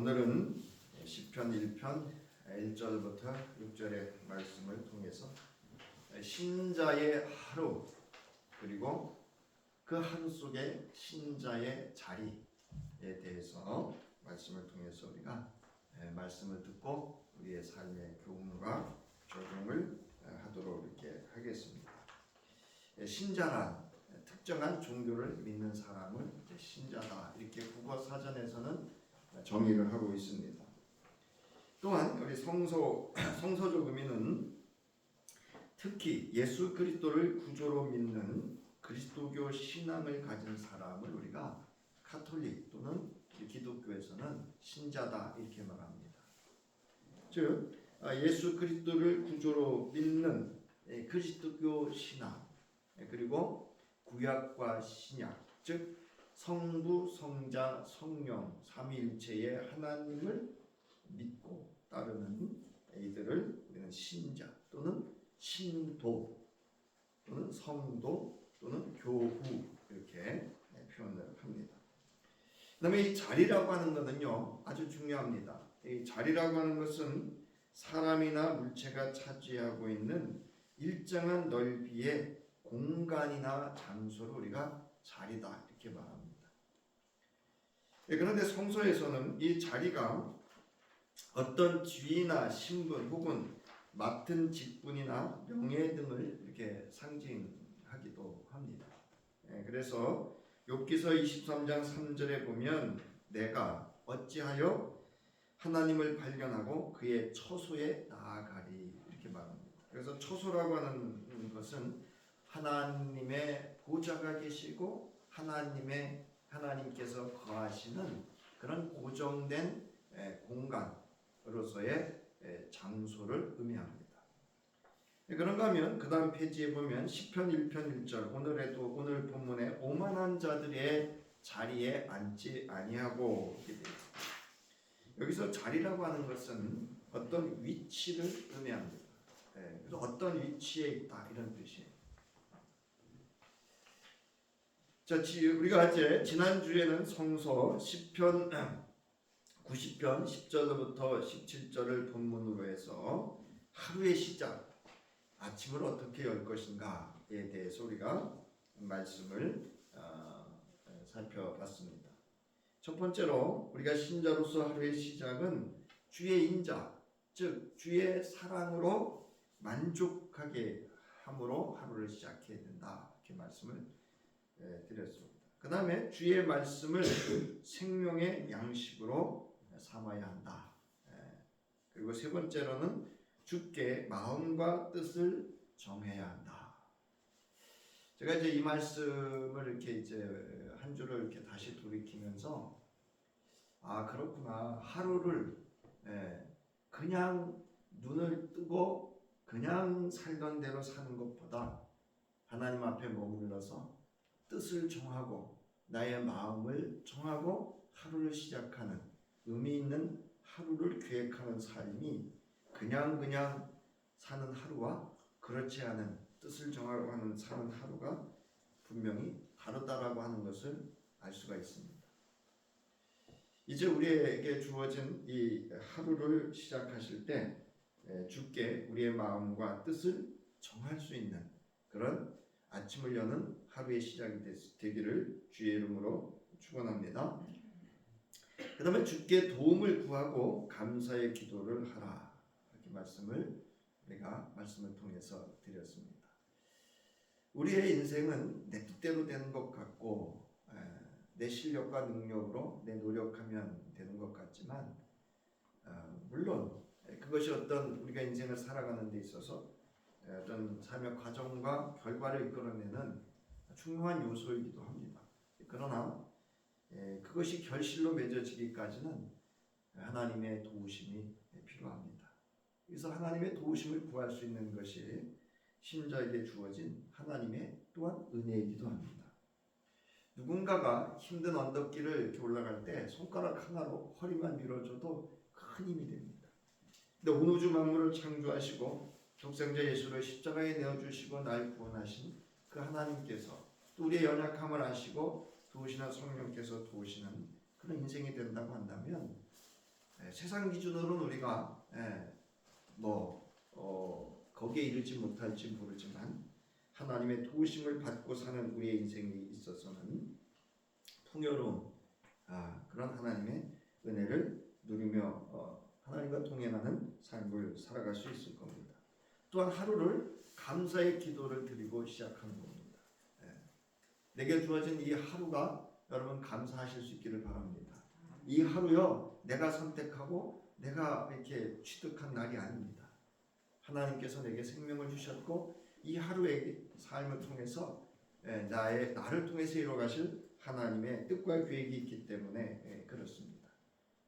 오늘은 시편 1편 1절부터 6절의 말씀을 통해서 신자의 하루 그리고 그 하루 속에 신자의 자리에 대해서 말씀을 통해서 우리가 말씀을 듣고 우리의 삶의 교훈과 적용을 하도록 이렇게 하겠습니다. 신자란 특정한 종교를 믿는 사람을 신자다 이렇게 국어 사전에서는 정의를 하고 있습니다. 또한 우리 성서적 의미는 특히 예수 그리스도를 구조로 믿는 그리스도교 신앙을 가진 사람을 우리가 카톨릭 또는 기독교에서는 신자다 이렇게 말합니다. 즉 예수 그리스도를 구조로 믿는 그리스도교 신앙 그리고 구약과 신약 즉 성부, 성자, 성령 삼위일체의 하나님을 믿고 따르는 이들을 우리는 신자 또는 신도 또는 성도 또는 교우 이렇게 표현을 합니다. 그다음에 이 자리라고 하는 것은요 아주 중요합니다. 이 자리라고 하는 것은 사람이나 물체가 차지하고 있는 일정한 넓이의 공간이나 장소를 우리가 자리다 이렇게 말합니다. 그런데 성서에서는 이 자리가 어떤 지위나 신분 혹은 맡은 직분이나 명예 등을 이렇게 상징하기도 합니다. 그래서 욥기서 23장 3절에 보면 내가 어찌하여 하나님을 발견하고 그의 처소에 나아가리 이렇게 말합니다. 그래서 처소라고 하는 것은 하나님의 보좌가 계시고 하나님께서 거하시는 그런 고정된 공간으로서의 장소를 의미합니다. 그런가 하면 그 다음 페이지에 보면 시편 1편 1절 오늘 본문에 오만한 자들의 자리에 앉지 아니하고 이렇게 되어 있습니다. 여기서 자리라고 하는 것은 어떤 위치를 의미합니다. 그래서 어떤 위치에 있다 이런 뜻이에요. 자, 우리가 이제 지난주에는 성서 시편 90편 10절부터 17절을 본문으로 해서 하루의 시작, 아침을 어떻게 열 것인가에 대해서 우리가 말씀을 살펴봤습니다. 첫 번째로 우리가 신자로서 하루의 시작은 주의 인자, 즉 주의 사랑으로 만족하게 함으로 하루를 시작해야 된다 이렇게 말씀을 드렸습니다. 그 다음에 주의 말씀을 생명의 양식으로 삼아야 한다. 그리고 세 번째로는 주께 마음과 뜻을 정해야 한다. 제가 이제 이 말씀을 이렇게 이제 한 주를 이렇게 다시 돌이키면서 아 그렇구나 하루를 그냥 눈을 뜨고 그냥 살던 대로 사는 것보다 하나님 앞에 머물러서 뜻을 정하고 나의 마음을 정하고 하루를 시작하는 의미 있는 하루를 계획하는 삶이 그냥 사는 하루와 그렇지 않은 뜻을 정하고 사는 하루가 분명히 다르다라고 하는 것을 알 수가 있습니다. 이제 우리에게 주어진 이 하루를 시작하실 때 주께 우리의 마음과 뜻을 정할 수 있는 그런 아침을 여는 하루의 시작이 되기를 주의 이름으로 축원합니다. 그 다음에 주께 도움을 구하고 감사의 기도를 하라 이렇게 말씀을 통해서 드렸습니다. 우리의 인생은 내 뜻대로 되는 것 같고 내 실력과 능력으로 내 노력하면 되는 것 같지만 물론 그것이 어떤 우리가 인생을 살아가는 데 있어서 어떤 삶의 과정과 결과를 이끌어내는 중요한 요소이기도 합니다. 그러나 그것이 결실로 맺어지기까지는 하나님의 도우심이 필요합니다. 그래서 하나님의 도우심을 구할 수 있는 것이 신자에게 주어진 하나님의 또한 은혜이기도 합니다. 누군가가 힘든 언덕길을 이렇게 올라갈 때 손가락 하나로 허리만 밀어줘도 큰 힘이 됩니다. 근데 온 우주 만물을 창조하시고 독생자 예수를 십자가에 내어주시고 날 구원하신 그 하나님께서 또 우리의 연약함을 아시고 도우시는 성령께서 도우시는 그런 인생이 된다고 한다면 세상 기준으로는 우리가 거기에 이르지 못할지 모르지만 하나님의 도우심을 받고 사는 우리의 인생에 있어서는 풍요로운 그런 하나님의 은혜를 누리며 하나님과 동행하는 삶을 살아갈 수 있을 겁니다. 또한 하루를 감사의 기도를 드리고 시작하는 겁니다. 내게 주어진 이 하루가 여러분 감사하실 수 있기를 바랍니다. 이 하루요 내가 선택하고 내가 이렇게 취득한 날이 아닙니다. 하나님께서 내게 생명을 주셨고 이 하루의 삶을 통해서 나를 통해서 이루어가실 하나님의 뜻과 계획이 있기 때문에 그렇습니다.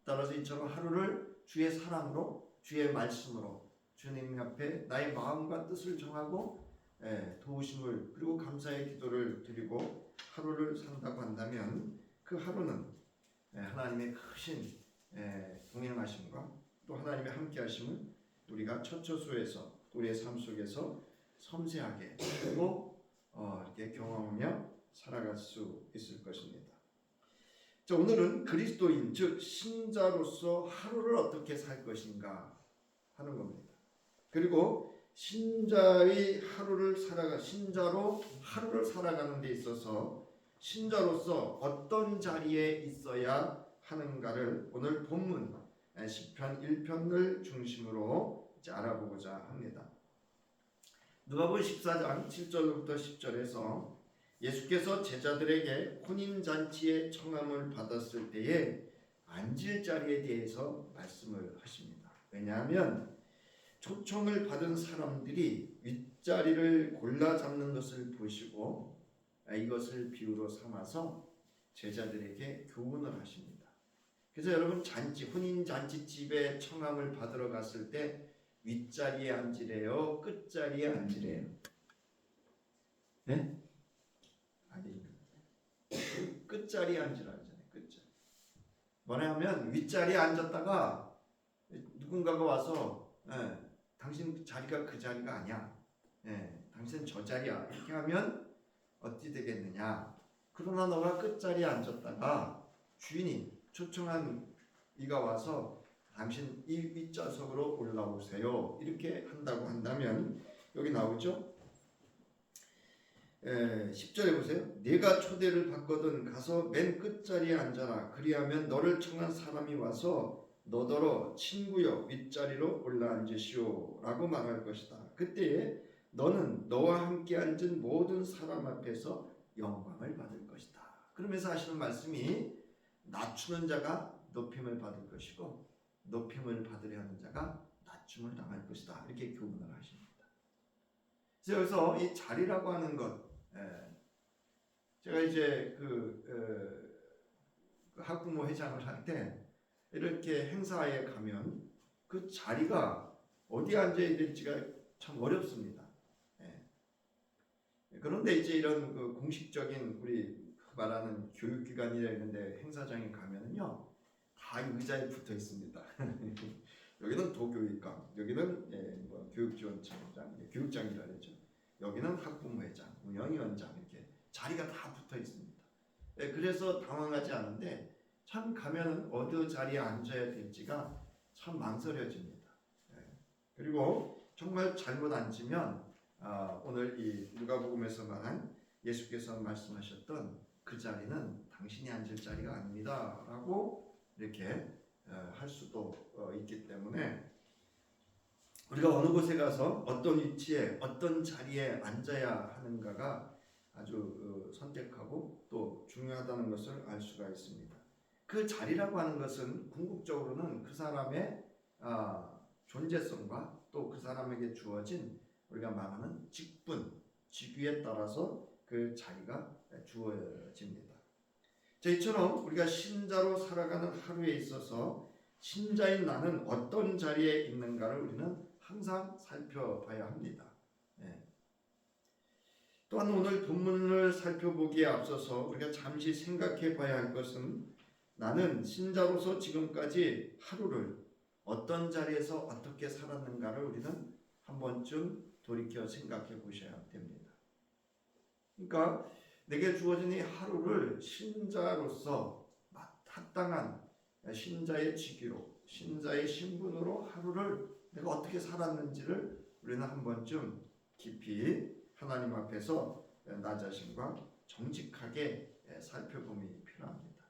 따라서 이처럼 하루를 주의 사랑으로 주의 말씀으로 주님 앞에 나의 마음과 뜻을 정하고 도우심을 그리고 감사의 기도를 드리고 하루를 산다고 한다면 그 하루는 하나님의 크신 동행하심과 또 하나님의 함께하심을 우리가 처처수에서 우리의 삶 속에서 섬세하게 그리고 이렇게 경험하며 살아갈 수 있을 것입니다. 자, 오늘은 그리스도인 즉 신자로서 하루를 어떻게 살 것인가 하는 겁니다. 그리고 신자로 하루를 살아가는 데 있어서 신자로서 어떤 자리에 있어야 하는가를 오늘 본문 시편 1편을 중심으로 이제 알아보고자 합니다. 누가복음 14장 7절부터 10절에서 예수께서 제자들에게 혼인잔치의 청함을 받았을 때에 앉을 자리에 대해서 말씀을 하십니다. 왜냐하면 초청을 받은 사람들이 윗자리를 골라 잡는 것을 보시고 이것을 비유로 삼아서 제자들에게 교훈을 하십니다. 그래서 여러분 혼인잔치집에 청함을 받으러 갔을 때 윗자리에 앉으래요? 끝자리에 앉으래요? 네? 아니 끝자리에 앉으라잖아요. 끝자리. 뭐냐면 윗자리에 앉았다가 누군가가 와서 당신 자리가 그 자리가 아니야. 당신 저 자리야. 이렇게 하면 어찌 되겠느냐. 그러나 너가 끝자리에 앉았다가 주인이 초청한 이가 와서 당신 이 윗좌석으로 올라오세요. 이렇게 한다고 한다면 여기 나오죠. 10절에 보세요. 내가 초대를 받거든 가서 맨 끝자리에 앉아라. 그리하면 너를 청한 사람이 와서 너더러 친구여 윗자리로 올라앉으시오 라고 말할 것이다. 그때에 너는 너와 함께 앉은 모든 사람 앞에서 영광을 받을 것이다. 그러면서 하시는 말씀이 낮추는 자가 높임을 받을 것이고 높임을 받으려 하는 자가 낮춤을 당할 것이다. 이렇게 교훈을 하십니다. 그래서 여기서 이 자리라고 하는 것, 제가 이제 그 학부모 회장을 할 때 이렇게 행사에 가면 그 자리가 어디 앉아야 될지가 참 어렵습니다. 그런데 이제 이런 그 공식적인 우리 말하는 교육기관이라 이런데 행사장에 가면은요 다 의자에 붙어 있습니다. 여기는 도교육감, 여기는 교육지원청장, 교육장이라 그러죠. 여기는 학부모회장, 운영위원장 이렇게 자리가 다 붙어 있습니다. 그래서 당황하지 않은데 참 가면 어느 자리에 앉아야 될지가 참 망설여집니다. 그리고 정말 잘못 앉으면 오늘 이 누가복음에서 말한 예수께서 말씀하셨던 그 자리는 당신이 앉을 자리가 아닙니다 라고 이렇게 할 수도 있기 때문에 우리가 어느 곳에 가서 어떤 위치에 어떤 자리에 앉아야 하는가가 아주 선택하고 또 중요하다는 것을 알 수가 있습니다. 그 자리라고 하는 것은 궁극적으로는 그 사람의 존재성과 또 그 사람에게 주어진 우리가 말하는 직분, 직위에 따라서 그 자리가 주어집니다. 자, 이처럼 우리가 신자로 살아가는 하루에 있어서 신자인 나는 어떤 자리에 있는가를 우리는 항상 살펴봐야 합니다. 또한 오늘 본문을 살펴보기에 앞서서 우리가 잠시 생각해 봐야 할 것은 나는 신자로서 지금까지 하루를 어떤 자리에서 어떻게 살았는가를 우리는 한 번쯤 돌이켜 생각해 보셔야 됩니다. 그러니까 내게 주어진 이 하루를 신자로서 합당한 신자의 직위로, 신자의 신분으로 하루를 내가 어떻게 살았는지를 우리는 한 번쯤 깊이 하나님 앞에서 나 자신과 정직하게 살펴봄이 필요합니다.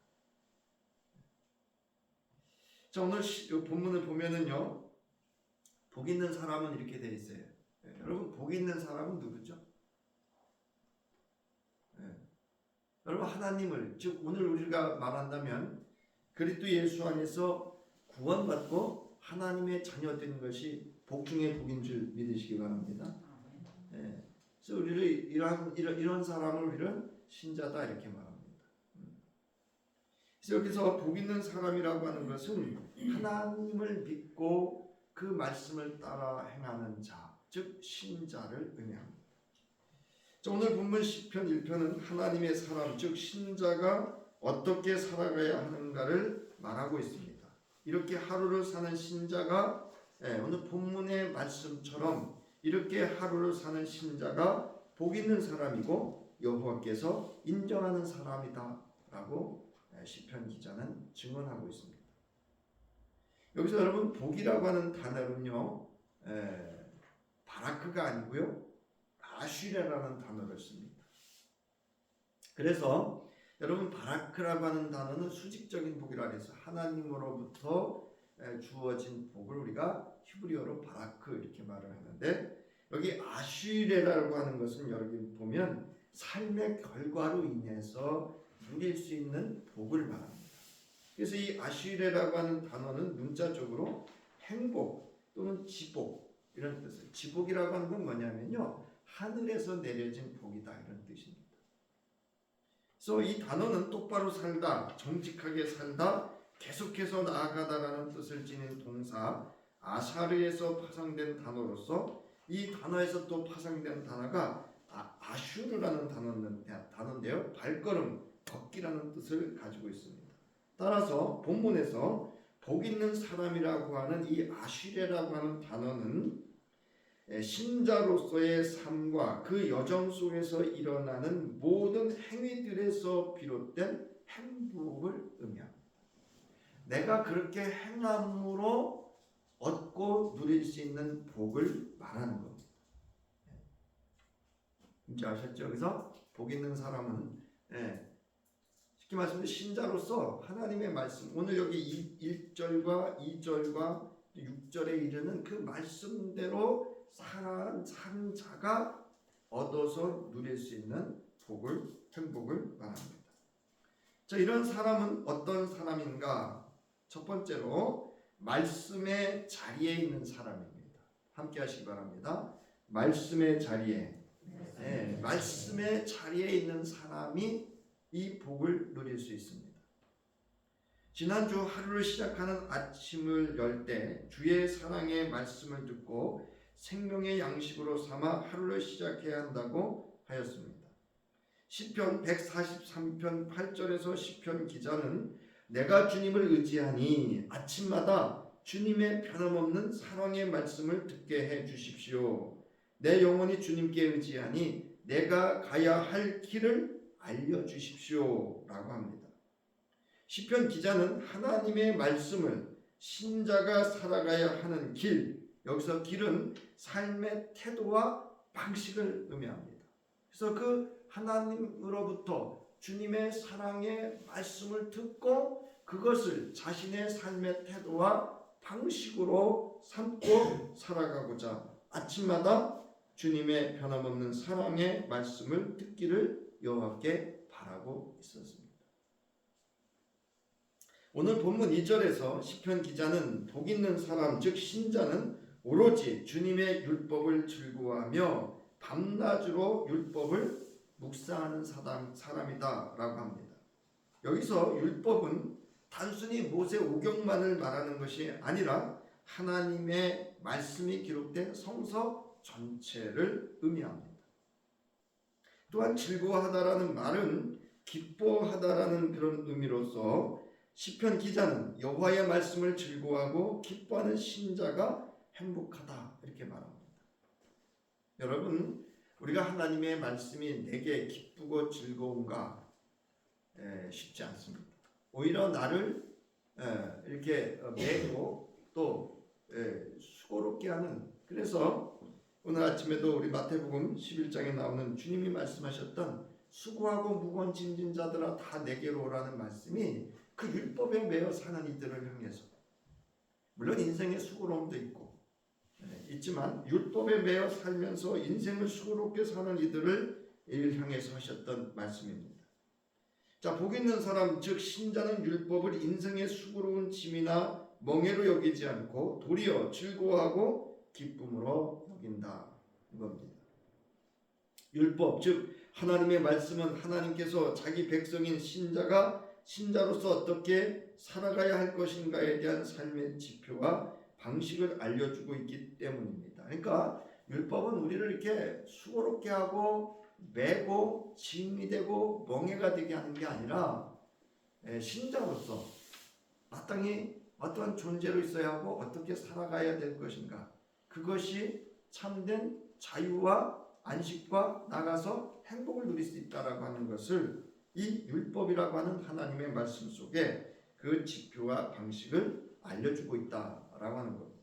자, 오늘 본문을 보면은요, 복 있는 사람은 이렇게 돼 있어요. 여러분, 복 있는 사람은 누구죠? 여러분, 하나님을, 즉 오늘 우리가 말한다면 그리스도 예수 안에서 구원받고 하나님의 자녀된 것이 복 중에 복인 줄 믿으시기 바랍니다. 그래서 우리를 이런 사람을 우리는 신자다 이렇게 말합니다. 그래서 여기서 복 있는 사람이라고 하는 것은 하나님을 믿고 그 말씀을 따라 행하는 자, 즉 신자를 의미합니다. 자, 오늘 본문 시편 1편은 하나님의 사람, 즉 신자가 어떻게 살아가야 하는가를 말하고 있습니다. 이렇게 하루를 사는 신자가 오늘 본문의 말씀처럼 이렇게 하루를 사는 신자가 복 있는 사람이고 여호와께서 인정하는 사람이다라고 시편 기자는 증언하고 있습니다. 여기서 여러분 복이라고 하는 단어는요, 바라크가 아니고요, 아슈레라는 단어를 씁니다. 그래서 여러분 바라크라고 하는 단어는 수직적인 복이라 해서 하나님으로부터 주어진 복을 우리가 히브리어로 바라크 이렇게 말을 하는데, 여기 아슈레라고 하는 것은 여러분 보면 삶의 결과로 인해서 누릴 수 있는 복을 말합니다. 그래서 이 아슈레라고 하는 단어는 문자적으로 행복 또는 지복 이런 뜻을, 지복이라고 하는 건 뭐냐면요, 하늘에서 내려진 복이다 이런 뜻입니다. 그래서 이 단어는 똑바로 살다, 정직하게 살다, 계속해서 나아가다라는 뜻을 지닌 동사 아샤르에서 파생된 단어로서 이 단어에서 또 파생된 단어가 아슈르라는 단어인데요, 발걸음, 걷기라는 뜻을 가지고 있습니다. 따라서 본문에서 복 있는 사람이라고 하는 이 아슈레라고 하는 단어는 신자로서의 삶과 그 여정 속에서 일어나는 모든 행위들에서 비롯된 행복을 의미합니다. 내가 그렇게 행함으로 얻고 누릴 수 있는 복을 말하는 겁니다. 이제 아셨죠? 여기서 복 있는 사람은 쉽게 말씀드리면 신자로서 하나님의 말씀, 오늘 여기 1절과 2절과 6절에 이르는 그 말씀대로 산 자가 얻어서 누릴 수 있는 복을, 행복을 말합니다. 자, 이런 사람은 어떤 사람인가? 첫 번째로 말씀의 자리에 있는 사람입니다. 함께 하시기 바랍니다. 말씀의 자리에, 말씀의 자리에 있는 사람이 이 복을 누릴 수 있습니다. 지난주 하루를 시작하는 아침을 열 때 주의 사랑의 말씀을 듣고 생명의 양식으로 삼아 하루를 시작해야 한다고 하였습니다. 시편 143편 8절에서 시편 기자는 내가 주님을 의지하니 아침마다 주님의 변함없는 사랑의 말씀을 듣게 해 주십시오. 내 영혼이 주님께 의지하니 내가 가야 할 길을 알려주십시오 라고 합니다. 시편 기자는 하나님의 말씀을 신자가 살아가야 하는 길, 여기서 길은 삶의 태도와 방식을 의미합니다. 그래서 그 하나님으로부터 주님의 사랑의 말씀을 듣고 그것을 자신의 삶의 태도와 방식으로 삼고 살아가고자 아침마다 주님의 변함없는 사랑의 말씀을 듣기를 여호와께 바라고 있었습니다. 오늘 본문 2절에서 시편 기자는 복 있는 사람, 즉 신자는 오로지 주님의 율법을 즐거워하며 밤낮으로 율법을 묵상하는 사람이다 라고 합니다. 여기서 율법은 단순히 모세 오경만을 말하는 것이 아니라 하나님의 말씀이 기록된 성서 전체를 의미합니다. 또한 즐거워하다라는 말은 기뻐하다라는 그런 의미로서 시편 기자는 여호와의 말씀을 즐거워하고 기뻐하는 신자가 행복하다 이렇게 말합니다. 여러분, 우리가 하나님의 말씀이 내게 기쁘고 즐거운가 쉽지 않습니다. 오히려 나를 이렇게 매고 또 수고롭게 하는, 그래서 오늘 아침에도 우리 마태복음 11장에 나오는 주님이 말씀하셨던 수고하고 무거운 짐진 자들아 다 내게로 오라는 말씀이 그 율법에 매여 사는 이들을 향해서, 물론 인생의 수고로움도 있고 있지만 율법에 매여 살면서 인생을 수고롭게 사는 이들을 향해서 하셨던 말씀입니다. 자, 복 있는 사람 즉 신자는 율법을 인생의 수고로운 짐이나 멍해로 여기지 않고 도리어 즐거워하고 기쁨으로 여긴다 이겁니다. 율법 즉 하나님의 말씀은 하나님께서 자기 백성인 신자로서 어떻게 살아가야 할 것인가에 대한 삶의 지표와 방식을 알려주고 있기 때문입니다. 그러니까 율법은 우리를 이렇게 수고롭게 하고 매고 짐이 되고 멍해가 되게 하는 게 아니라 신자로서 마땅히 어떠한 존재로 있어야 하고 어떻게 살아가야 될 것인가, 그것이 참된 자유와 안식과 나가서 행복을 누릴 수 있다라고 하는 것을 이 율법이라고 하는 하나님의 말씀 속에 그 지표와 방식을 알려주고 있다라고 하는 겁니다.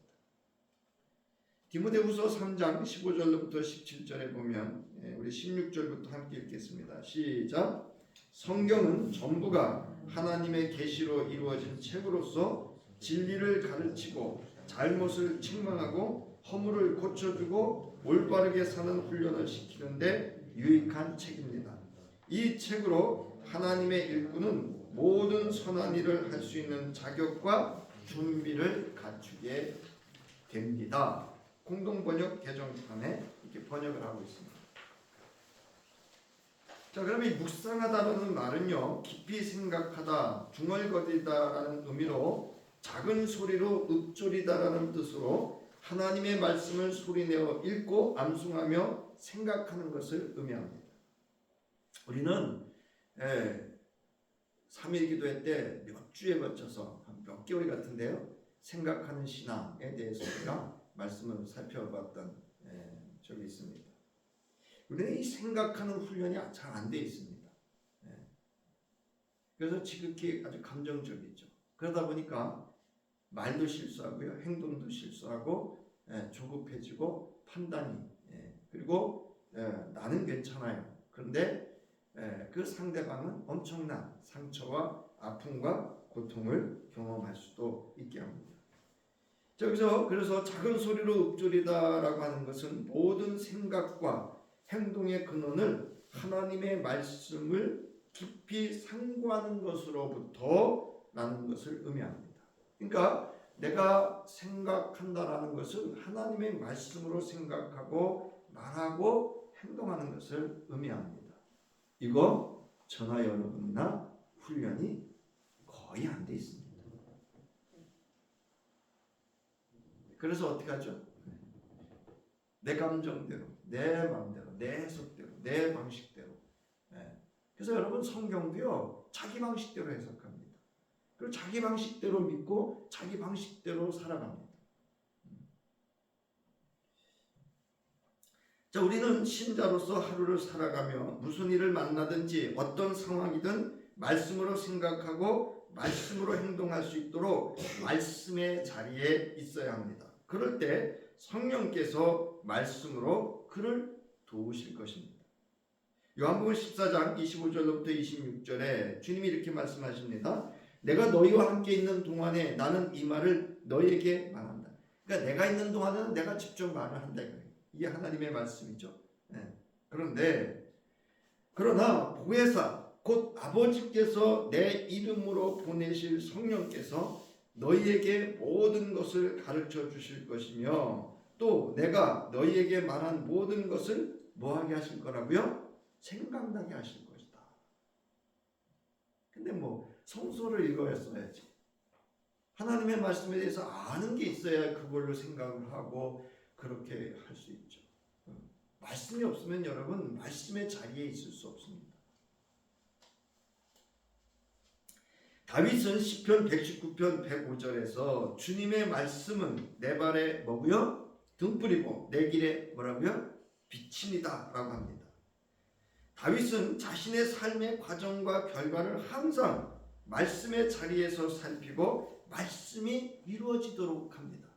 디모데후서 3장 15절부터 17절에 보면 우리 16절부터 함께 읽겠습니다. 시작. 성경은 전부가 하나님의 계시로 이루어진 책으로서 진리를 가르치고 잘못을 책망하고 허물을 고쳐주고 올바르게 사는 훈련을 시키는데 유익한 책입니다. 이 책으로 하나님의 일꾼은 모든 선한 일을 할 수 있는 자격과 준비를 갖추게 됩니다. 공동번역 개정판에 이렇게 번역을 하고 있습니다. 자, 그러면 이 묵상하다라는 말은요, 깊이 생각하다, 중얼거리다라는 의미로 작은 소리로 읊조리다라는 뜻으로 하나님의 말씀을 소리내어 읽고 암송하며 생각하는 것을 의미합니다. 우리는 3일 기도회 때 몇 주에 거쳐서 한 몇 개월 같은데요, 생각하는 신앙에 대해서 우리가 말씀을 살펴봤던 적이 있습니다. 우리는 이 생각하는 훈련이 잘 안 돼 있습니다. 그래서 지극히 아주 감정적이죠. 그러다 보니까 말도 실수하고요, 행동도 실수하고 조급해지고 판단이 그리고 나는 괜찮아요. 그런데 그 상대방은 엄청난 상처와 아픔과 고통을 경험할 수도 있게 합니다. 그래서 작은 소리로 읊조리다라고 하는 것은 모든 생각과 행동의 근원을 하나님의 말씀을 깊이 상고하는 것으로부터 라는 것을 의미합니다. 그러니까 내가 생각한다라는 것은 하나님의 말씀으로 생각하고 말하고 행동하는 것을 의미합니다. 이거 저나 여러분이나 훈련이 거의 안 돼 있습니다. 그래서 어떻게 하죠? 내 감정대로, 내 마음대로, 내 해석대로, 내 방식대로. 그래서 여러분 성경도요, 자기 방식대로 해석합니다. 그리고 자기 방식대로 믿고 자기 방식대로 살아갑니다. 자, 우리는 신자로서 하루를 살아가며 무슨 일을 만나든지 어떤 상황이든 말씀으로 생각하고 말씀으로 행동할 수 있도록 말씀의 자리에 있어야 합니다. 그럴 때 성령께서 말씀으로 그를 도우실 것입니다. 요한복음 14장 25절부터 26절에 주님이 이렇게 말씀하십니다. 내가 너희와 함께 있는 동안에 나는 이 말을 너희에게 말한다. 그러니까 내가 있는 동안에는 내가 직접 말을 한다. 이게 하나님의 말씀이죠. 그러나 보혜사 곧 아버지께서 내 이름으로 보내실 성령께서 너희에게 모든 것을 가르쳐 주실 것이며 또 내가 너희에게 말한 모든 것을 뭐하게 하실 거라고요? 생각나게 하실 것이다. 근데 성서를 읽어야지. 하나님의 말씀에 대해서 아는 게 있어야 그걸로 생각을 하고 그렇게 할 수 있죠. 말씀이 없으면 여러분 말씀의 자리에 있을 수 없습니다. 다윗은 시편 119편 105절에서 주님의 말씀은 내 발에 뭐고요? 등불이고 내 길에 뭐라고요? 빛입니다 라고 합니다. 다윗은 자신의 삶의 과정과 결과를 항상 말씀의 자리에서 살피고 말씀이 이루어지도록 합니다.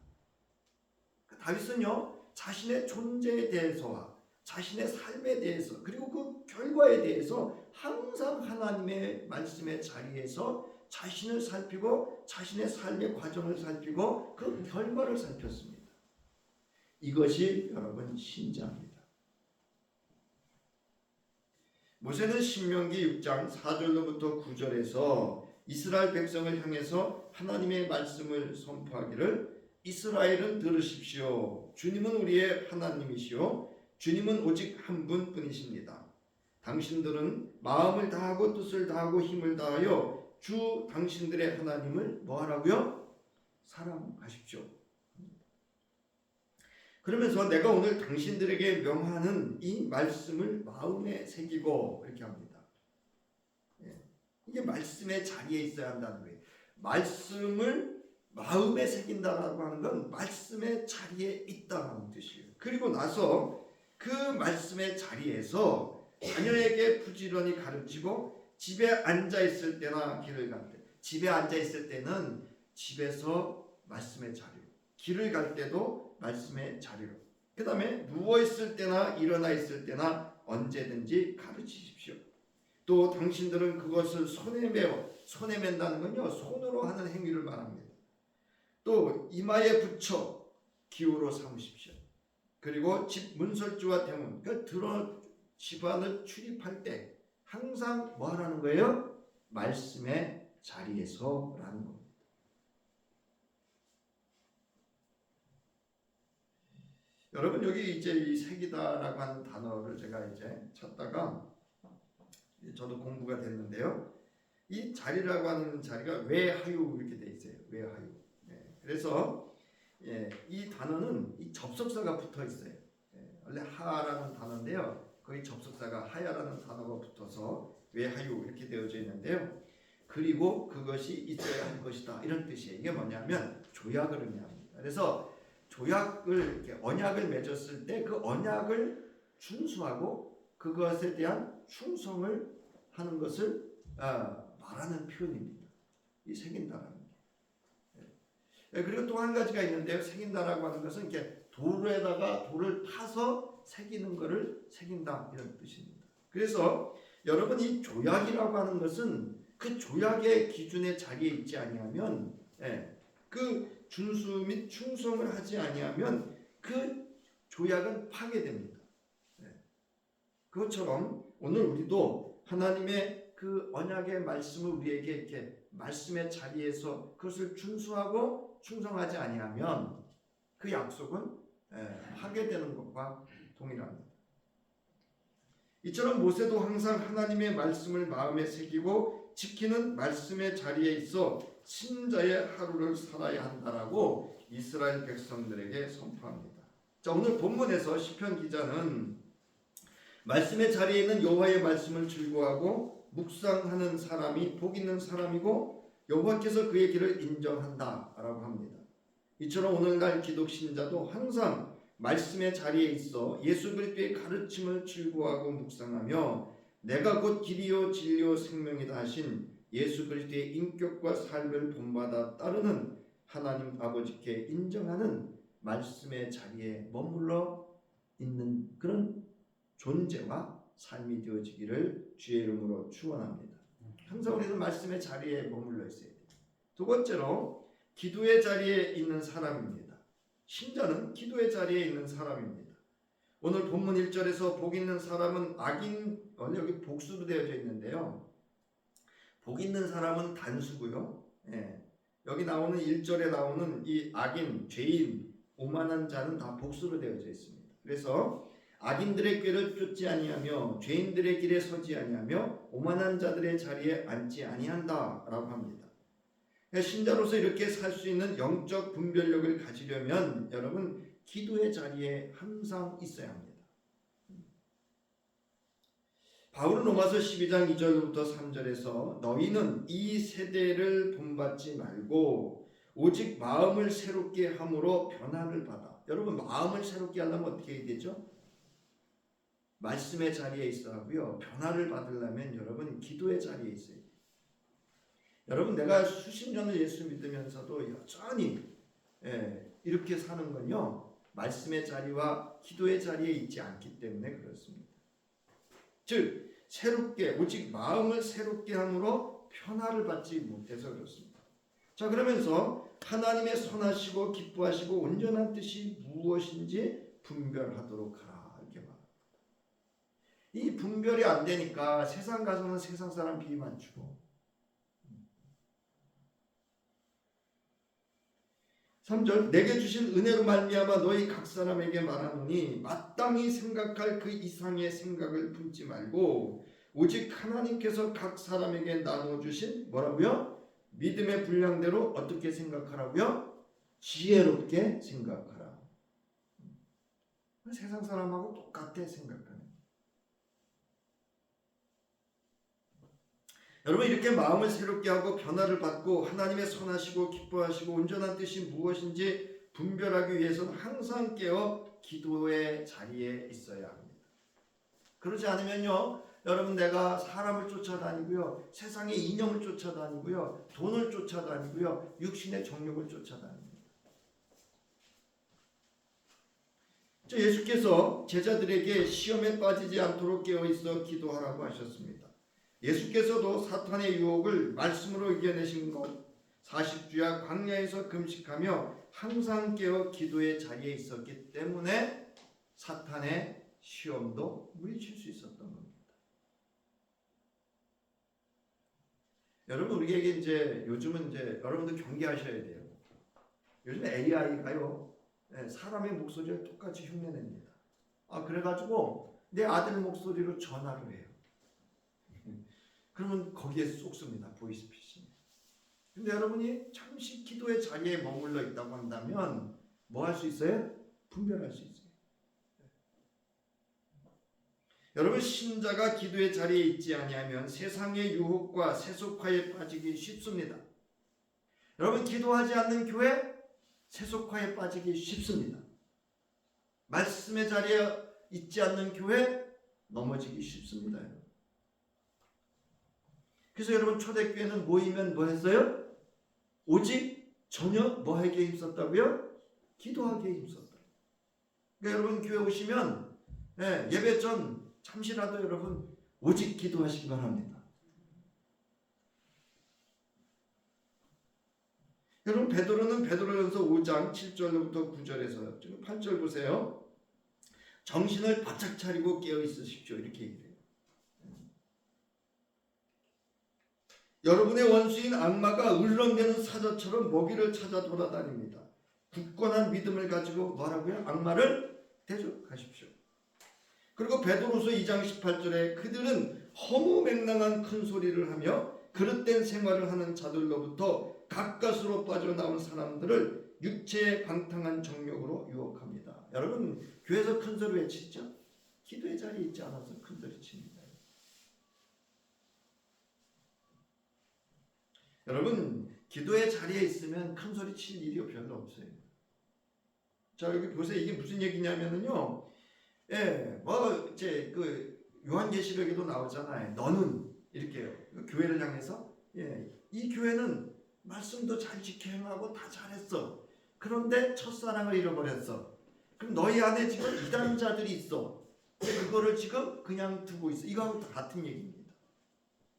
다윗은요, 자신의 존재에 대해서와 자신의 삶에 대해서 그리고 그 결과에 대해서 항상 하나님의 말씀의 자리에서 자신을 살피고 자신의 삶의 과정을 살피고 그 결과를 살폈습니다. 이것이 여러분 신자입니다. 모세는 신명기 6장 4절로부터 9절에서 이스라엘 백성을 향해서 하나님의 말씀을 선포하기를 이스라엘은 들으십시오. 주님은 우리의 하나님이시오. 주님은 오직 한 분뿐이십니다. 당신들은 마음을 다하고 뜻을 다하고 힘을 다하여 주 당신들의 하나님을 뭐하라고요? 사랑하십시오. 그러면서 내가 오늘 당신들에게 명하는 이 말씀을 마음에 새기고 이렇게 합니다. 이게 말씀의 자리에 있어야 한다는 거예요. 말씀을 마음에 새긴다라고 하는 건 말씀의 자리에 있다는 뜻이에요. 그리고 나서 그 말씀의 자리에서 자녀에게 부지런히 가르치고 집에 앉아 있을 때나 길을 갈 때, 집에 앉아 있을 때는 집에서 말씀의 자리로, 길을 갈 때도 말씀의 자리로, 그 다음에 누워 있을 때나 일어나 있을 때나 언제든지 가르치십시오. 또 당신들은 그것을 손에 맨다는 건요, 손으로 하는 행위를 말합니다. 또 이마에 붙여 기호로 삼으십시오. 그리고 집 문설주와 대문, 집 안을 출입할 때 항상 뭐 하라는 거예요? 말씀의 자리에서라는 겁니다. 여러분, 여기 이제 이 색이다라고 하는 단어를 제가 이제 찾다가 저도 공부가 됐는데요. 이 자리라고 하는 자리가 외하유 이렇게 돼 있어요. 외하유. 그래서 이 단어는 이 접속사가 붙어 있어요. 원래 하라는 단어인데요. 거기 접속사가 하야라는 단어가 붙어서 외하유 이렇게 되어져 있는데요. 그리고 그것이 있어야 할 것이다 이런 뜻이에요. 이게 뭐냐면 조약을 의미합니다. 그래서 조약을 이렇게 언약을 맺었을 때 그 언약을 준수하고 그것에 대한 충성을 하는 것을 말하는 표현입니다. 이 새긴다라는 게. 그리고 또 한 가지가 있는데요. 새긴다라고 하는 것은 이렇게 돌에다가 돌을 파서 새기는 것을 새긴다 이런 뜻입니다. 그래서 여러분, 이 조약이라고 하는 것은 그 조약의 기준의 자리에 있지 아니하면, 그 준수 및 충성을 하지 아니하면 그 조약은 파괴됩니다. 그것처럼 오늘 우리도 하나님의 그 언약의 말씀을 우리에게 이렇게 말씀의 자리에서 그것을 준수하고 충성하지 아니하면 그 약속은 파괴되는 것과 동일합니다. 이처럼 모세도 항상 하나님의 말씀을 마음에 새기고 지키는 말씀의 자리에 있어 신자의 하루를 살아야 한다라고 이스라엘 백성들에게 선포합니다. 자, 오늘 본문에서 시편 기자는 말씀의 자리에 있는 여호와의 말씀을 즐거워하고 묵상하는 사람이 복 있는 사람이고 여호와께서 그의 길을 인정한다라고 합니다. 이처럼 오늘날 기독 신자도 항상 말씀의 자리에 있어 예수 그리스도의 가르침을 즐거워하고 묵상하며 내가 곧 길이요 진리요 생명이다 하신 예수 그리스도의 인격과 삶을 본받아 따르는 하나님 아버지께 인정하는 말씀의 자리에 머물러 있는 그런 존재와 삶이 되어지기를 주의 이름으로 축원합니다. 항상 우리는 말씀의 자리에 머물러 있어야 돼요. 두 번째로 기도의 자리에 있는 사람입니다. 신자는 기도의 자리에 있는 사람입니다. 오늘 본문 1절에서 복 있는 사람은 악인, 여기 복수로 되어져 있는데요. 복 있는 사람은 단수고요. 여기 나오는 1절에 나오는 이 악인, 죄인, 오만한 자는 다 복수로 되어져 있습니다. 그래서 악인들의 꾀를 쫓지 아니하며 죄인들의 길에 서지 아니하며 오만한 자들의 자리에 앉지 아니한다라고 합니다. 신자로서 이렇게 살 수 있는 영적 분별력을 가지려면 여러분 기도의 자리에 항상 있어야 합니다. 바울은 로마서 12장 2절부터 3절에서 너희는 이 세대를 본받지 말고 오직 마음을 새롭게 함으로 변화를 받아. 여러분, 마음을 새롭게 하려면 어떻게 해야 되죠? 말씀의 자리에 있어야 하고요. 변화를 받으려면 여러분 기도의 자리에 있어야 돼요. 여러분 내가 수십 년을 예수 믿으면서도 여전히 이렇게 사는 건요, 말씀의 자리와 기도의 자리에 있지 않기 때문에 그렇습니다. 즉 새롭게 오직 마음을 새롭게 함으로 변화를 받지 못해서 그렇습니다. 자, 그러면서 하나님의 선하시고 기뻐하시고 온전한 뜻이 무엇인지 분별하도록 하라, 이렇게 말합니다. 이 분별이 안 되니까 세상 가서는 세상 사람 비위 맞추고, 3절 내게 주신 은혜로 말미암아 너희 각 사람에게 말하노니 마땅히 생각할 그 이상의 생각을 품지 말고 오직 하나님께서 각 사람에게 나눠주신 뭐라고요? 믿음의 분량대로 어떻게 생각하라고요? 지혜롭게 생각하라. 세상 사람하고 똑같아 생각하는. 여러분 이렇게 마음을 새롭게 하고 변화를 받고 하나님의 선하시고 기뻐하시고 온전한 뜻이 무엇인지 분별하기 위해서는 항상 깨어 기도의 자리에 있어야 합니다. 그렇지 않으면요, 여러분 내가 사람을 쫓아다니고요, 세상의 이념을 쫓아다니고요, 돈을 쫓아다니고요, 육신의 정욕을 쫓아다닙니다. 예수께서 제자들에게 시험에 빠지지 않도록 깨어있어 기도하라고 하셨습니다. 예수께서도 사탄의 유혹을 말씀으로 이겨내신 것, 40주야 광야에서 금식하며 항상 깨어 기도의 자리에 있었기 때문에 사탄의 시험도 물리칠 수 있었던 겁니다. 여러분 우리에게 이제 요즘은 이제 여러분들 경계하셔야 돼요. 요즘 AI가요 사람의 목소리를 똑같이 흉내냅니다. 그래가지고 내 아들 목소리로 전화를 해요. 그러면 거기에 쏙습니다. 보이스피싱. 근데 여러분이 잠시 기도의 자리에 머물러 있다고 한다면 뭐 할 수 있어요? 분별할 수 있어요. 여러분 신자가 기도의 자리에 있지 아니하면 세상의 유혹과 세속화에 빠지기 쉽습니다. 여러분 기도하지 않는 교회 세속화에 빠지기 쉽습니다. 말씀의 자리에 있지 않는 교회 넘어지기 쉽습니다. 그래서 여러분 초대교회는 모이면 뭐 했어요? 오직 전혀 뭐하기에 힘썼다고요? 기도하기에 힘썼다. 그러니까 여러분 교회 오시면 예배 전 잠시라도 여러분 오직 기도하시기 바랍니다. 여러분 베드로는 베드로전서 5장 7절부터 9절에서 지금 8절 보세요. 정신을 바짝 차리고 깨어 있으십시오. 이렇게 얘기해요. 여러분의 원수인 악마가 울렁대는 사자처럼 먹이를 찾아 돌아다닙니다. 굳건한 믿음을 가지고 뭐라고요? 악마를 대적하십시오. 그리고 베드로서 2장 18절에 그들은 허무맹랑한 큰 소리를 하며 그릇된 생활을 하는 자들로부터 가까스로 빠져나온 사람들을 육체의 방탕한 정욕으로 유혹합니다. 여러분 교회에서 큰 소리 외치죠? 기도의 자리에 있지 않아서 큰 소리 칩니다. 여러분 기도의 자리에 있으면 큰 소리 칠 일이 별로 없어요. 자 여기 보세요. 이게 무슨 얘기냐면은요, 이제 그 요한계시록에도 나오잖아요. 너는 이렇게요. 교회를 향해서 이 교회는 말씀도 잘 지켜 행하고 다 잘했어. 그런데 첫사랑을 잃어버렸어. 그럼 너희 안에 지금 이단자들이 있어. 그거를 지금 그냥 두고 있어. 이거하고 같은 얘기입니다.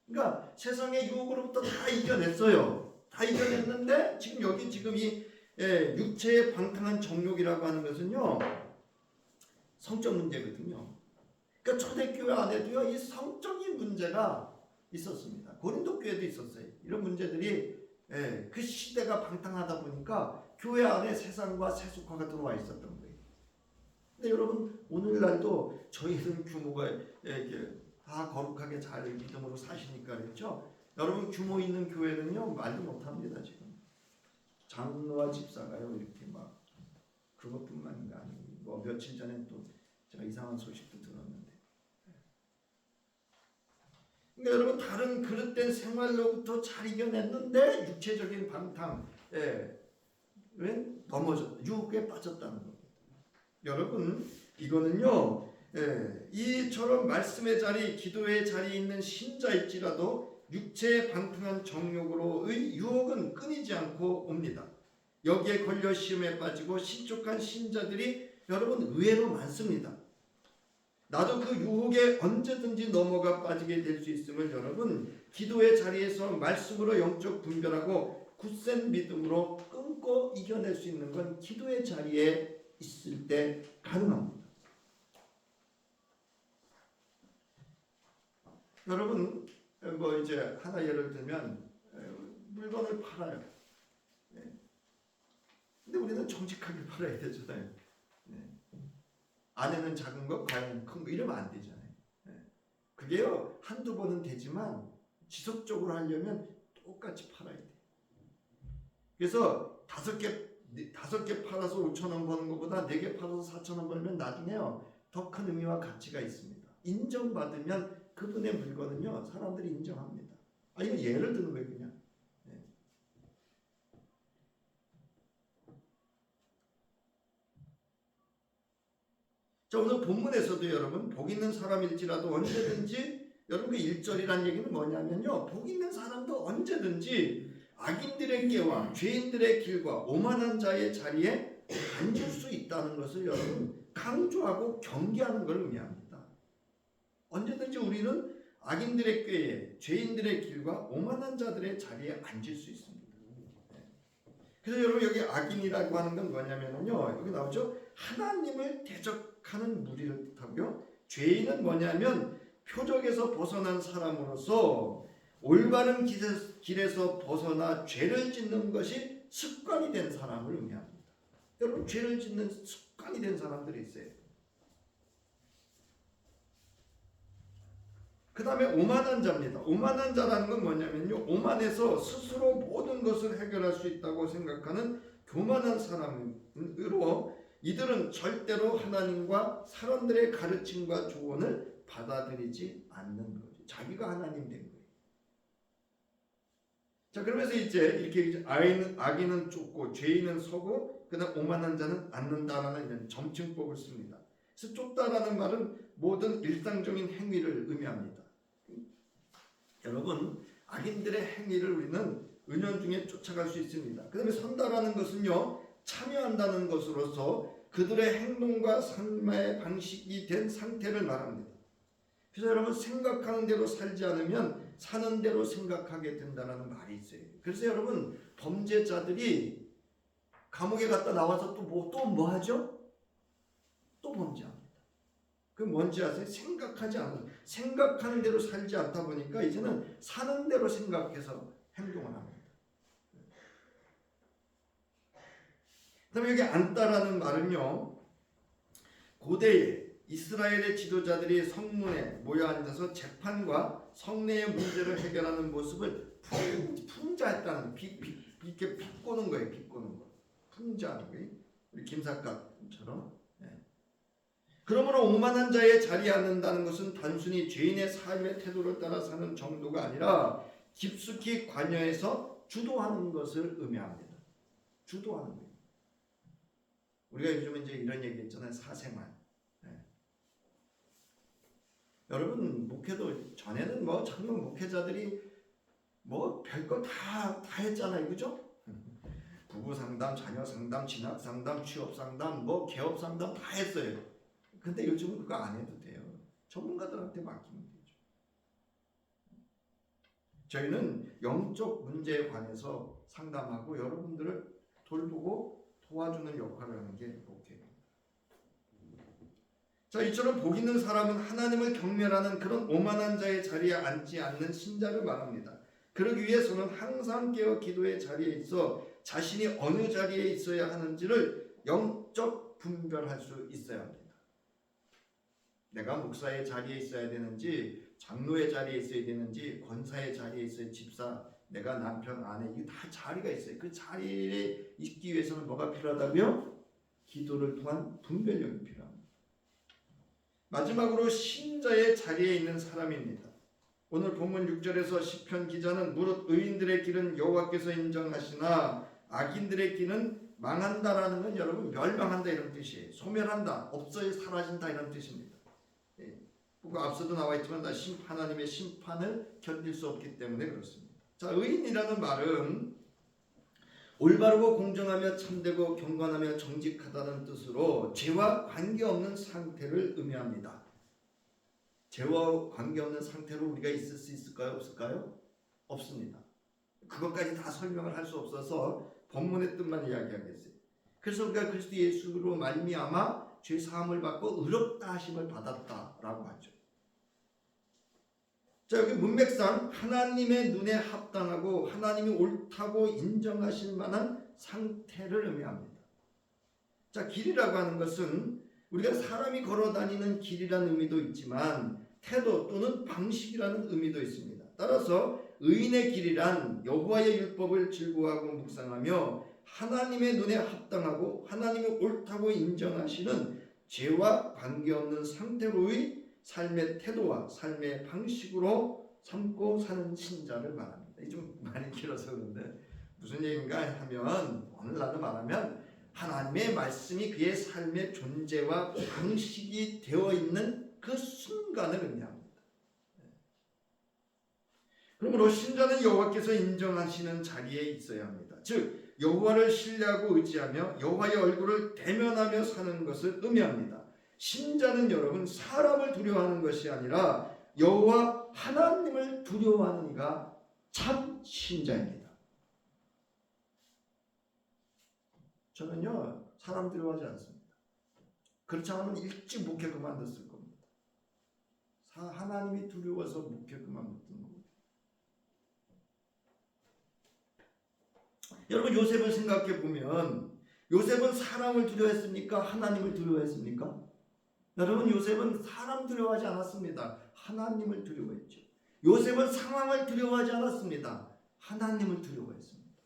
그러니까 세상의 유혹으로부터 다 이겨냈어요. 다 이겨냈는데 지금 여기 지금 이 육체의 방탕한 정욕이라고 하는 것은요 성적 문제거든요. 그러니까 초대교회 안에도요 이 성적인 문제가 있었습니다. 고린도 교회도 있었어요. 이런 문제들이 그 시대가 방탕하다 보니까 교회 안에 세상과 세속화가 들어와 있었던 거예요. 근데 여러분 오늘날도 저희는 규모가 다 거룩하게 잘 믿음으로 사시니까 그렇죠. 여러분 규모 있는 교회는요 말도 못합니다. 지금 장로와 집사가요 이렇게 막 그것뿐만이 아니고 뭐 며칠 전에 또 제가 이상한 소식도 들었는데, 그러니까 여러분 다른 그릇된 생활로부터 잘 이겨냈는데 육체적인 방탕 왜 넘어졌다, 유혹에 빠졌다는 겁니다. 여러분 이거는요 이처럼 말씀의 자리, 기도의 자리에 있는 신자일지라도 육체에 방탕한 정욕으로의 유혹은 끊이지 않고 옵니다. 여기에 걸려 시험에 빠지고 신족한 신자들이 여러분 의외로 많습니다. 나도 그 유혹에 언제든지 넘어가 빠지게 될 수 있음을 여러분 기도의 자리에서 말씀으로 영적 분별하고 굳센 믿음으로 끊고 이겨낼 수 있는 건 기도의 자리에 있을 때 가능합니다. 여러분 뭐 이제 하나 예를 들면 물건을 팔아요. 근데 우리는 정직하게 팔아야 되잖아요. 안에는 작은 거, 과연 큰 거 이러면 안 되잖아요. 그게요 한두 번은 되지만 지속적으로 하려면 똑같이 팔아야 돼. 그래서 다섯 개 팔아서 5,000원 버는 것보다 4개 팔아서 4,000원 벌면 나중에요 더 큰 의미와 가치가 있습니다. 인정받으면 그분의 물건은요 사람들이 인정합니다. 이거 예를 드는 거예요 그냥. 자, 오늘 본문에서도 여러분 복 있는 사람일지라도 언제든지 여러분 그 1절이란 얘기는 뭐냐면요 복 있는 사람도 언제든지 악인들의 꾀와 죄인들의 길과 오만한 자의 자리에 앉을 수 있다는 것을 여러분 강조하고 경계하는 걸 의미합니다. 언제든지 우리는 악인들의 꾀에 죄인들의 길과 오만한 자들의 자리에 앉을 수 있습니다. 그래서 여러분 여기 악인이라고 하는 건 뭐냐면요 여기 나오죠 하나님을 대적하는 무리를 뜻하고요 죄인은 뭐냐면 표적에서 벗어난 사람으로서 올바른 길에서 벗어나 죄를 짓는 것이 습관이 된 사람을 의미합니다. 여러분 죄를 짓는 습관이 된 사람들이 있어요. 그 다음에 오만한 자입니다. 오만한 자라는 건 뭐냐면요 오만해서 스스로 모든 것을 해결할 수 있다고 생각하는 교만한 사람으로 이들은 절대로 하나님과 사람들의 가르침과 조언을 받아들이지 않는 거죠. 자기가 하나님 된 거예요. 자 그러면서 이제 이렇게 악인은 쫓고 죄인은 서고 그다음 오만한 자는 앉는다라는 이런 점칭법을 씁니다. 그래서 쫓다라는 말은 모든 일상적인 행위를 의미합니다. 여러분 악인들의 행위를 우리는 은연중에 쫓아갈 수 있습니다. 그 다음에 선다라는 것은요 참여한다는 것으로서 그들의 행동과 삶의 방식이 된 상태를 말합니다. 그래서 여러분 생각하는 대로 살지 않으면 사는 대로 생각하게 된다는 말이 있어요. 그래서 여러분 범죄자들이 감옥에 갔다 나와서 또 뭐 하죠? 또 범죄합니다. 그 뭔지 아세요? 생각하지 않는 생각하는 대로 살지 않다 보니까 이제는 사는 대로 생각해서 행동을 합니다. 그다음에 여기 앉다라는 말은요 고대에 이스라엘의 지도자들이 성문에 모여 앉아서 재판과 성내의 문제를 해결하는 모습을 풍자했다는 이렇게 비꼬는 거예요. 비꼬는 거. 풍자하는 거예요. 우리 김삿갓처럼. 그러므로 오만한 자의 자리에 앉는다는 것은 단순히 죄인의 삶의 태도를 따라 사는 정도가 아니라 깊숙이 관여해서 주도하는 것을 의미합니다. 주도하는 거예요. 우리가 요즘 이제 이런 얘기 했잖아요. 사생활. 여러분 목회도 전에는 뭐 정말 목회자들이 뭐 별거 다 했잖아요. 그죠? 부부 상담, 자녀 상담, 진학 상담, 취업 상담, 뭐 개업 상담 다 했어요. 근데 요즘은 그거 안 해도 돼요. 전문가들한테 맡기면 되죠. 저희는 영적 문제에 관해서 상담하고 여러분들을 돌보고 도와주는 역할을 하는 게 목회예요. 자, 이처럼 복 있는 사람은 하나님을 경멸하는 그런 오만한 자의 자리에 앉지 않는 신자를 말합니다. 그러기 위해서는 항상 깨어 기도의 자리에 있어 자신이 어느 자리에 있어야 하는지를 영적 분별할 수 있어야 합니다. 내가 목사의 자리에 있어야 되는지 장로의 자리에 있어야 되는지 권사의 자리에 있어야 집사, 내가 남편, 아내 이게 다 자리가 있어요. 그 자리에 있기 위해서는 뭐가 필요하다고요? 기도를 통한 분별력이 필요합니다. 마지막으로 신자의 자리에 있는 사람입니다. 오늘 본문 6절에서 시편 기자는 무릇 의인들의 길은 여호와께서 인정하시나 악인들의 길은 망한다라는 건 여러분 멸망한다 이런 뜻이에요. 소멸한다, 없어져 사라진다 이런 뜻입니다. 그 앞서도 나와 있지만 하나님의 심판을 견딜 수 없기 때문에 그렇습니다. 자, 의인이라는 말은 올바르고 공정하며 참되고 경건하며 정직하다는 뜻으로 죄와 관계없는 상태를 의미합니다. 죄와 관계없는 상태로 우리가 있을 수 있을까요? 없을까요? 없습니다. 그것까지 다 설명을 할 수 없어서 본문의 뜻만 이야기하겠어요. 그래서 우리가 그리스도 예수로 말미암아 죄 사함을 받고 의롭다 하심을 받았다라고 하죠. 자, 여기 문맥상 하나님의 눈에 합당하고 하나님이 옳다고 인정하실 만한 상태를 의미합니다. 자, 길이라고 하는 것은 우리가 사람이 걸어다니는 길이라는 의미도 있지만 태도 또는 방식이라는 의미도 있습니다. 따라서 의인의 길이란 여호와의 율법을 즐거워하고 묵상하며 하나님의 눈에 합당하고 하나님이 옳다고 인정하시는 죄와 관계없는 상태로의 삶의 태도와 삶의 방식으로 삼고 사는 신자를 말합니다. 이게 좀 많이 길어서 그런데 무슨 얘기인가 하면 오늘날로 말하면 하나님의 말씀이 그의 삶의 존재와 방식이 되어 있는 그 순간을 의미합니다. 그러므로 신자는 여호와께서 인정하시는 자리에 있어야 합니다. 즉 여호와를 신뢰하고 의지하며 여호와의 얼굴을 대면하며 사는 것을 의미합니다. 신자는 여러분 사람을 두려워하는 것이 아니라 여호와 하나님을 두려워하는 이가 참 신자입니다. 저는요 사람 두려워하지 않습니다. 그렇지 않으면 일찍 목회 그만뒀을 겁니다. 하나님이 두려워서 목회 그만뒀던 겁니다. 여러분 요셉을 생각해 보면 요셉은 사람을 두려워했습니까? 하나님을 두려워했습니까? 여러분 요셉은 사람 두려워하지 않았습니다. 하나님을 두려워했죠. 요셉은 상황을 두려워하지 않았습니다. 하나님을 두려워했습니다.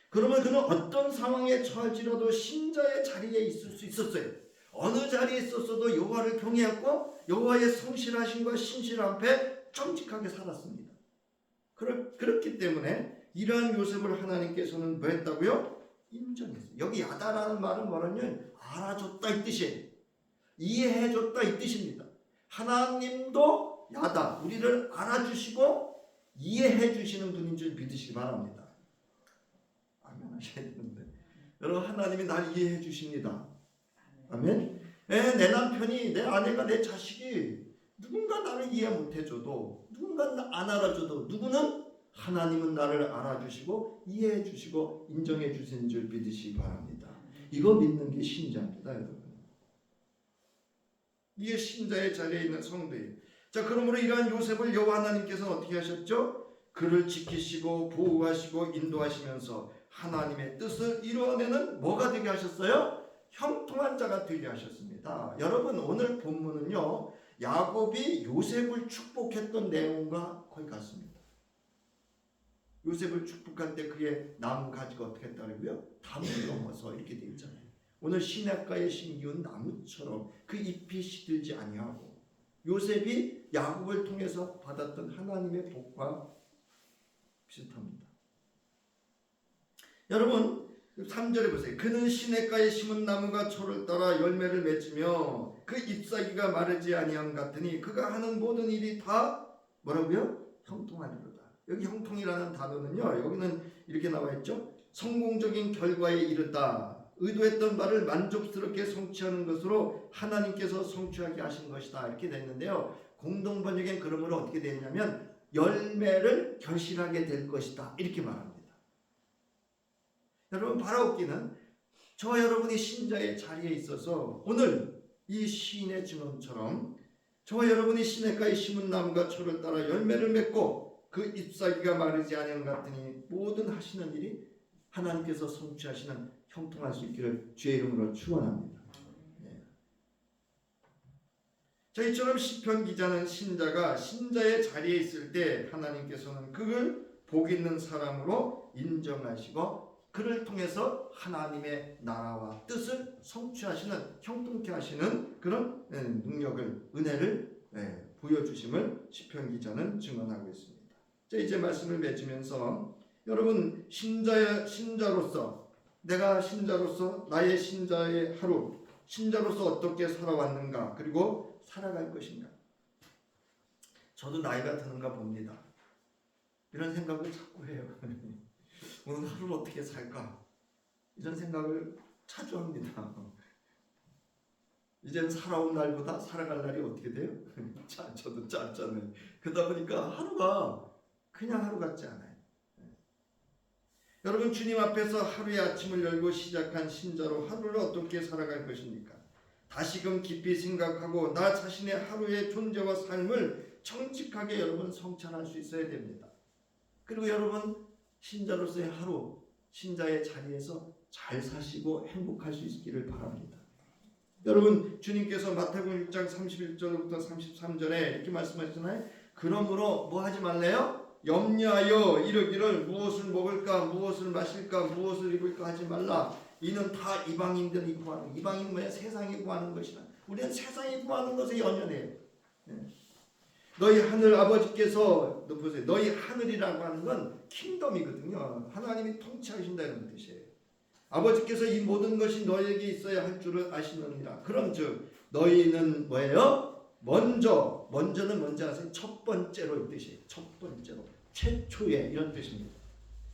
그러면 그는 어떤 상황에 처할지라도 신자의 자리에 있을 수 있었어요. 어느 자리에 있었어도 여호와를 경외했고 여호와의 성실하심과 신실함 앞에 정직하게 살았습니다. 그렇기 때문에 이러한 요셉을 하나님께서는 뭐 했다고요? 인정했어요. 여기 야다라는 말은 뭐냐면 알아줬다 이 뜻이에요. 이해해줬다 이 뜻입니다. 하나님도 야다, 우리를 알아주시고 이해해주시는 분인 줄 믿으시기 바랍니다. 아멘 하셔야 되는데 여러분 하나님이 날 이해해 주십니다. 아멘. 내 남편이, 내 아내가, 내 자식이 누군가 나를 이해 못해줘도 누군가 안 알아줘도 누구는 하나님은 나를 알아주시고 이해해 주시고 인정해 주시는 줄 믿으시기 바랍니다. 이거 믿는 게 신자입니다. 여러분. 이게 신자의 자리에 있는 성도예요. 자, 그러므로 이러한 요셉을 여호와 하나님께서는 어떻게 하셨죠? 그를 지키시고 보호하시고 인도하시면서 하나님의 뜻을 이루어내는 뭐가 되게 하셨어요? 형통한 자가 되게 하셨습니다. 여러분 오늘 본문은요 야곱이 요셉을 축복했던 내용과 거의 같습니다. 요셉을 축복할 때 그의 나무 가지가 어떻게 했다고요? 담을 넘어서 이렇게 되어 있잖아요. 오늘 시냇가에 심기운 나무처럼 그 잎이 시들지 아니하고 요셉이 야곱을 통해서 받았던 하나님의 복과 비슷합니다. 여러분 3절에 보세요. 그는 시냇가에 심은 나무가 초를 따라 열매를 맺으며 그 잎사귀가 마르지 아니함 같으니 그가 하는 모든 일이 다 뭐라고요? 형통하리로다. 여기 형통이라는 단어는요 여기는 이렇게 나와 있죠. 성공적인 결과에 이르다. 의도했던 바를 만족스럽게 성취하는 것으로 하나님께서 성취하게 하신 것이다. 이렇게 됐는데요. 공동번역엔 그러므로 어떻게 되냐면 열매를 결실하게 될 것이다. 이렇게 말합니다. 여러분 바라옵기는 저와 여러분이 신자의 자리에 있어서 오늘 이 시인의 증언처럼 저와 여러분이 시냇가에 심은 나무가 초를 따라 열매를 맺고 그 잎사귀가 마르지 아니함 같으니 모든 하시는 일이 하나님께서 성취하시는 형통할 수 있기를 주의 이름으로 축원합니다. 자, 이처럼 시편 기자는 신자가 신자의 자리에 있을 때 하나님께서는 그를 복 있는 사람으로 인정하시고 그를 통해서 하나님의 나라와 뜻을 성취하시는 형통케 하시는 그런 능력을 은혜를 보여주심을 시편 기자는 증언하고 있습니다. 자, 이제 말씀을 맺으면서 여러분 신자로서 내가 신자로서 나의 신자의 하루 신자로서 어떻게 살아왔는가, 그리고 살아갈 것인가. 저도 나이가 드는가 봅니다. 이런 생각을 자꾸 해요. 오늘 하루를 어떻게 살까, 이런 생각을 자주 합니다. 이제는 살아온 날보다 살아갈 날이 어떻게 돼요? 저도 짧잖아요. 그러다 보니까 하루가 그냥 하루 같지 않아요. 여러분, 주님 앞에서 하루의 아침을 열고 시작한 신자로 하루를 어떻게 살아갈 것입니까? 다시금 깊이 생각하고 나 자신의 하루의 존재와 삶을 정직하게 여러분 성찰할 수 있어야 됩니다. 그리고 여러분, 신자로서의 하루, 신자의 자리에서 잘 사시고 행복할 수 있기를 바랍니다. 여러분, 주님께서 마태복음 6장 31절부터 33절에 이렇게 말씀하셨잖아요. 그러므로 뭐 하지 말래요? 염려하여 이르기를 무엇을 먹을까, 무엇을 마실까, 무엇을 입을까 하지 말라. 이는 다 이방인들이 구하는, 이방인 뭐야? 세상이 구하는 것이라. 우리는 세상이 구하는 것에 연연해요. 너희 하늘 아버지께서, 보세요, 너희 하늘이라고 하는 건 킹덤이거든요. 하나님이 통치하신다는 뜻이에요. 아버지께서 이 모든 것이 너희에게 있어야 할 줄을 아시느니라. 그런즉 너희는 뭐예요? 먼저는 뭔지 아세요? 첫 번째로 이 뜻이에요. 첫 번째로, 최초의, 이런 뜻입니다.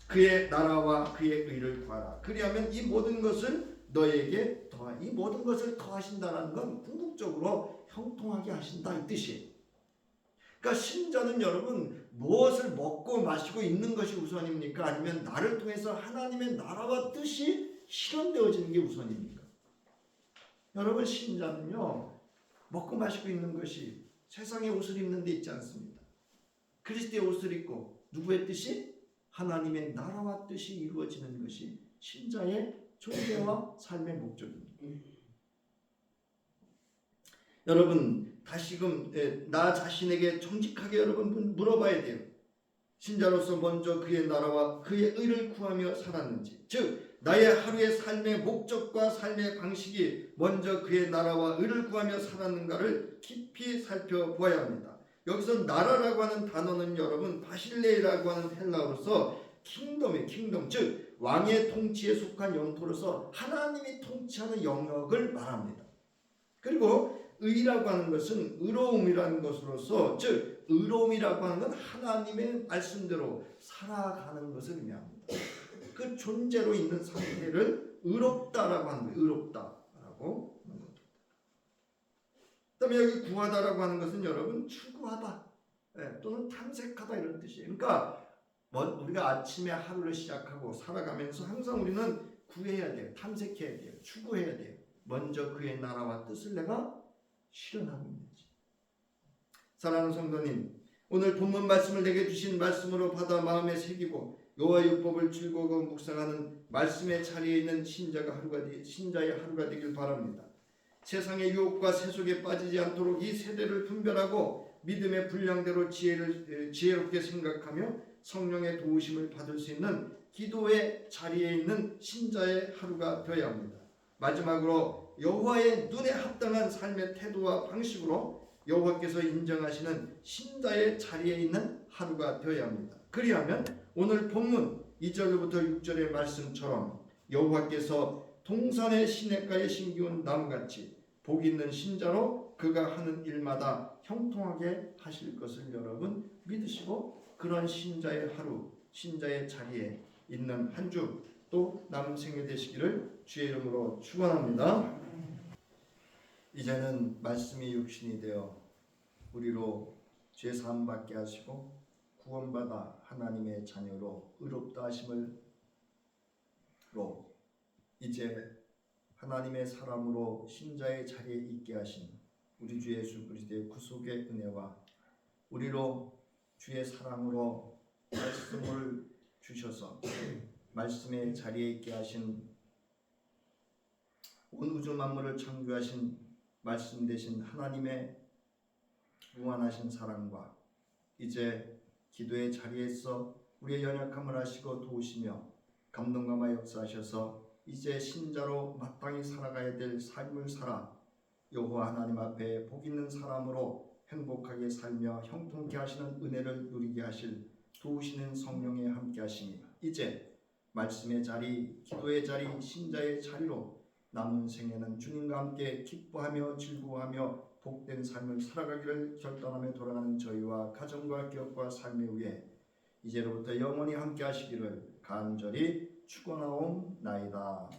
그의 나라와 그의 의를 구하라. 그리하면 이 모든 것을 너희에게 이 모든 것을 더하신다는 건 궁극적으로 형통하게 하신다, 이 뜻이에요. 그러니까 신자는 여러분, 무엇을 먹고 마시고 있는 것이 우선입니까? 아니면 나를 통해서 하나님의 나라와 뜻이 실현되어지는 게 우선입니까? 여러분, 신자는요, 먹고 마시고 있는 것이 세상의 옷을 입는 데 있지 않습니다. 그리스도의 옷을 입고 누구의 뜻이? 하나님의 나라와 뜻이 이루어지는 것이 신자의 존재와 삶의 목적입니다. 여러분, 다시금 나 자신에게 정직하게 여러분 물어봐야 돼요. 신자로서 먼저 그의 나라와 그의 의를 구하며 살았는지, 즉 나의 하루의 삶의 목적과 삶의 방식이 먼저 그의 나라와 의를 구하며 살았는가를 깊이 살펴보아야 합니다. 여기서 나라라고 하는 단어는 여러분 바실레이라고 하는 헬라어로서 킹덤, 즉 왕의 통치에 속한 영토로서 하나님이 통치하는 영역을 말합니다. 그리고 의라고 하는 것은 의로움이라는 것으로서, 즉 의로움이라고 하는 건 하나님의 말씀대로 살아가는 것을 의미합니다. 그 존재로 있는 상태를 의롭다라고 하는 거예요. 의롭다라고 하는 겁니다. 그다음에 여기 구하다라고 하는 것은 여러분 추구하다, 또는 탐색하다, 이런 뜻이에요. 그러니까 우리가 아침에 하루를 시작하고 살아가면서 항상 우리는 구해야 돼요. 탐색해야 돼요. 추구해야 돼요. 먼저 그의 나라와 뜻을 내가 실현하고 있는지. 사랑하는 성도님, 오늘 본문 말씀을 내게 주신 말씀으로 받아 마음에 새기고 여호와 율법을 즐거워 묵상하는 말씀의 자리에 있는 신자의 하루가 되길 바랍니다. 세상의 유혹과 세속에 빠지지 않도록 이 세대를 분별하고 믿음의 분량대로 지혜롭게 생각하며 성령의 도우심을 받을 수 있는 기도의 자리에 있는 신자의 하루가 되어야 합니다. 마지막으로 여호와의 눈에 합당한 삶의 태도와 방식으로 여호와께서 인정하시는 신자의 자리에 있는 하루가 되어야 합니다. 그리하면 오늘 본문 2절부터 6절의 말씀처럼 여호와께서 동산의 시냇가에 심기운 나무같이 복 있는 신자로 그가 하는 일마다 형통하게 하실 것을 여러분 믿으시고, 그런 신자의 하루, 신자의 자리에 있는 한 주 또 남은 생애 되시기를 주의 이름으로 축원합니다. 이제는 말씀이 육신이 되어 우리로 죄 사함 받게 하시고 구원받아 하나님의 자녀로 의롭다 하심으로 이제 하나님의 사람으로 신자의 자리에 있게 하신 우리 주 예수 그리스도의 구속의 은혜와 우리로 주의 사랑으로 말씀을 주셔서 말씀의 자리에 있게 하신, 온 우주 만물을 창조하신 말씀 되신 하나님의 무한하신 사랑과 이제 기도의 자리에서 우리의 연약함을 아시고 도우시며 감동감화 역사하셔서 이제 신자로 마땅히 살아가야 될 삶을 살아 여호와 하나님 앞에 복 있는 사람으로 행복하게 살며 형통케 하시는 은혜를 누리게 하실 도우시는 성령의 함께 하심이 이제 말씀의 자리, 기도의 자리, 신자의 자리로 남은 생에는 주님과 함께 기뻐하며 즐거워하며 복된 삶을 살아가기를 결단하며 돌아가는 저희와 가정과 기업과 삶의 위에 이제로부터 영원히 함께 하시기를 간절히 축원하옵나이다.